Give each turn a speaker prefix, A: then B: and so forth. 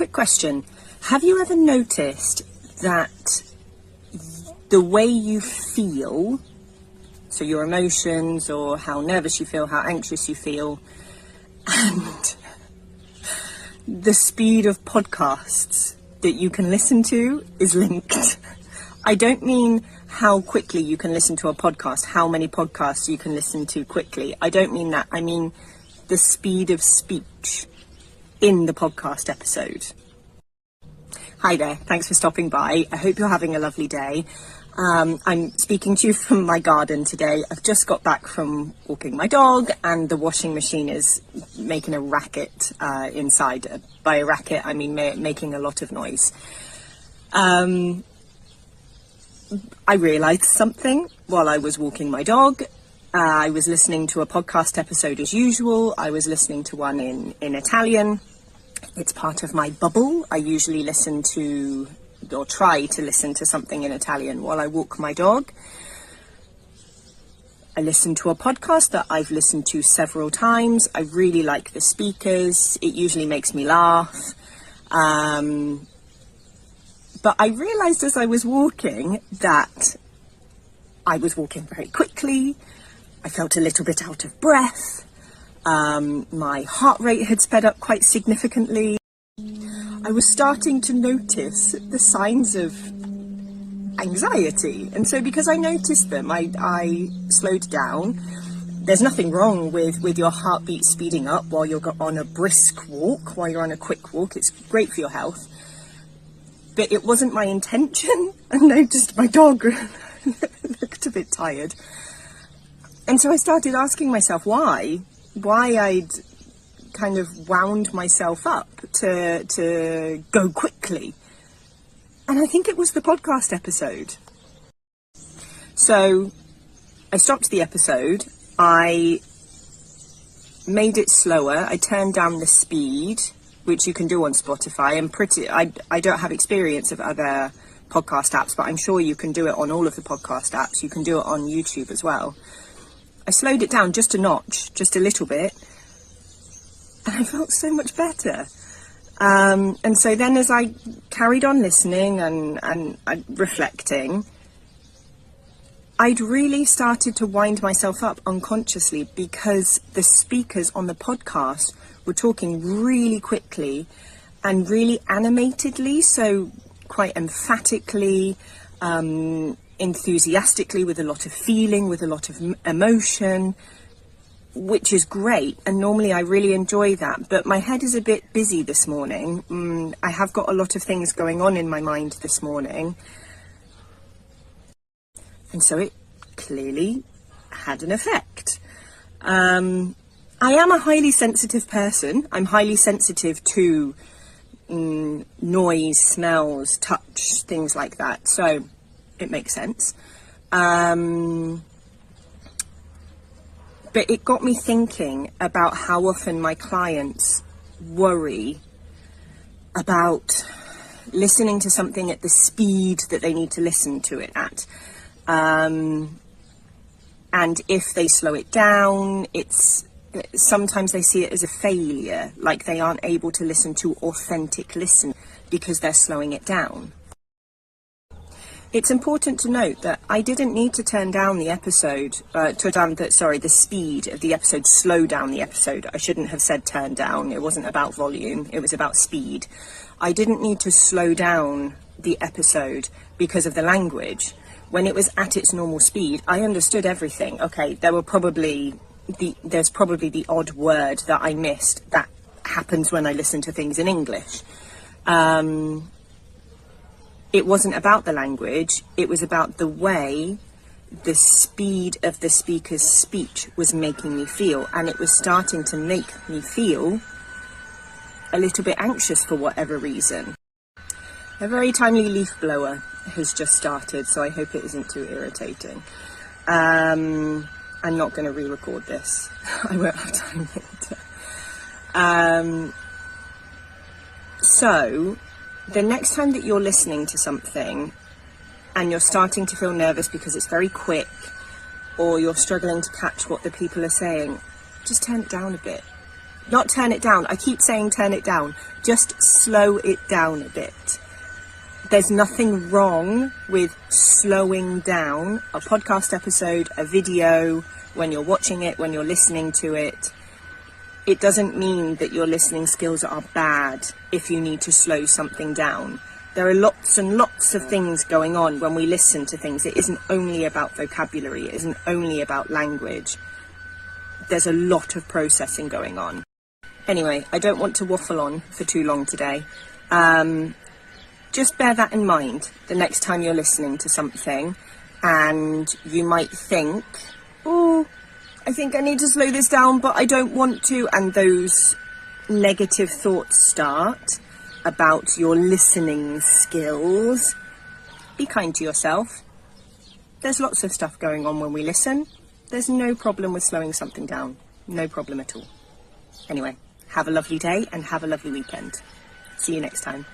A: Quick question. Have you ever noticed that the way you feel, so your emotions or how nervous you feel, how anxious you feel, and the speed of podcasts that you can listen to is linked? I don't mean how quickly you can listen to a podcast, how many podcasts you can listen to quickly. I don't mean that. I mean the speed of speech in the podcast episode. Hi there, thanks for stopping by. I hope you're having a lovely day. I'm speaking to you from my garden today. I've just got back from walking my dog and the washing machine is making a racket inside. By a racket, I mean making a lot of noise. I realised something while I was walking my dog. I was listening to a podcast episode as usual. I was listening to one in Italian. It's part of my bubble. I usually listen to, or try to listen to, something in Italian while I walk my dog. I listen to a podcast that I've listened to several times. I really like the speakers. It usually makes me laugh. But I realised as I was walking that I was walking very quickly. I felt a little bit out of breath. My heart rate had sped up quite significantly. I was starting to notice the signs of anxiety. And so because I noticed them, I slowed down. There's nothing wrong with your heartbeat speeding up while you're on a brisk walk, while you're on a quick walk. It's great for your health. But it wasn't my intention. I noticed my dog looked a bit tired. And so I started asking myself why I'd kind of wound myself up to go quickly. And I think it was the podcast episode. So I stopped the episode. I made it slower. I turned down the speed, which you can do on Spotify. I don't have experience of other podcast apps, but I'm sure you can do it on all of the podcast apps. You can do it on YouTube as well. I slowed it down just a notch, just a little bit, and I felt so much better. And so then as I carried on listening and reflecting, I'd really started to wind myself up unconsciously because the speakers on the podcast were talking really quickly and really animatedly, so quite emphatically, enthusiastically, with a lot of feeling, with a lot of emotion, which is great. And normally I really enjoy that, but my head is a bit busy this morning. I have got a lot of things going on in my mind this morning. And so it clearly had an effect. I am a highly sensitive person. I'm highly sensitive to noise, smells, touch, things like that. So it makes sense. But it got me thinking about how often my clients worry about listening to something at the speed that they need to listen to it at. And if they slow it down, sometimes they see it as a failure, like they aren't able to listen to authentic listen because they're slowing it down. It's important to note that I didn't need to turn down the episode, the speed of the episode, slow down the episode. I shouldn't have said turn down. It wasn't about volume. It was about speed. I didn't need to slow down the episode because of the language. When it was at its normal speed, I understood everything. Okay, there's probably the odd word that I missed. That happens when I listen to things in English. It wasn't about the language, it was about the way the speed of the speaker's speech was making me feel, and it was starting to make me feel a little bit anxious for whatever reason. A very timely leaf blower has just started, so I hope it isn't too irritating. I'm not going to re-record this. I won't have time later. So the next time that you're listening to something and you're starting to feel nervous because it's very quick, or you're struggling to catch what the people are saying, just turn it down a bit. Not turn it down. I keep saying turn it down. Just slow it down a bit. There's nothing wrong with slowing down a podcast episode, a video, when you're watching it, when you're listening to it. It doesn't mean that your listening skills are bad if you need to slow something down. There are lots and lots of things going on when we listen to things. It isn't only about vocabulary. It isn't only about language. There's a lot of processing going on. Anyway, I don't want to waffle on for too long today. Just bear that in mind the next time you're listening to something and you might think, oh, I think I need to slow this down, but I don't want to. And those negative thoughts start about your listening skills. Be kind to yourself. There's lots of stuff going on when we listen. There's no problem with slowing something down. No problem at all. Anyway, have a lovely day and have a lovely weekend. See you next time.